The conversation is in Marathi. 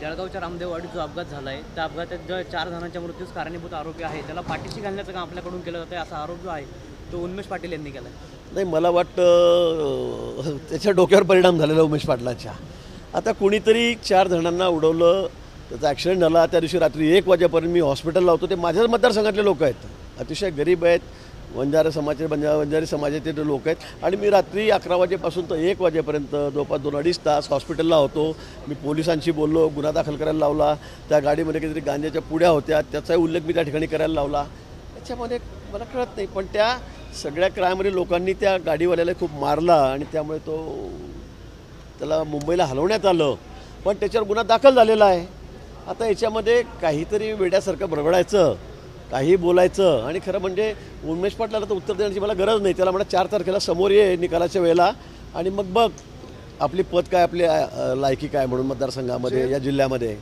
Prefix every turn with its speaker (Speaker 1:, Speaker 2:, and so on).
Speaker 1: जळगावच्या रामदेववाडीत जो अपघात झाला आहे त्या अपघातात जो 4 जणांच्या मृत्यूस कारणीभूत आरोपी आहे त्याला पाठीशी घालण्याचं काम आपल्याकडून केलं जातं असा आरोप जो आहे तो उन्मेष पाटील यांनी केला आहे।
Speaker 2: नाही, मला वाटतं त्याच्या डोक्यावर परिणाम झालेला उमेश पाटलाच्या। आता कुणीतरी 4 जणांना उडवलं, त्याचा ॲक्सिडेंट झाला। त्या दिवशी रात्री 1 वाजेपर्यंत मी हॉस्पिटलला होतो। ते माझ्याच मतदारसंघातले लोक आहेत, अतिशय गरीब आहेत, बंजारी समाजाचे ते लोक आहेत। आणि मी रात्री 11 वाजेपासून तर 1 वाजेपर्यंत जवळपास 2-2.5 तास हॉस्पिटलला होतो। मी पोलिसांशी बोललो, गुन्हा दाखल करायला लावला। त्या गाडीमध्ये काहीतरी गांजाच्या पुड्या होत्या, त्याचाही उल्लेख मी त्या ठिकाणी करायला लावला। त्याच्यामध्ये मला कळत नाही, पण त्या सगळ्या क्रायमरी लोकांनी त्या गाडीवाल्याला खूप मारला आणि त्यामुळे त्याला मुंबईला हलवण्यात आलं, पण त्याच्यावर गुन्हा दाखल झालेला आहे। आता याच्यामध्ये काहीतरी वेड्यासारखं बडबडायचं, काही बोलायचं आणि खरं म्हणजे उमेश पाटलाला तर उत्तर देण्याची मला गरज नाही। त्याला म्हणा 4 तारखेला समोर ये निकालाच्या वेळेला आणि मग बघ आपली पद काय, आपली लायकी काय म्हणून मतदारसंघामध्ये या जिल्ह्यामध्ये।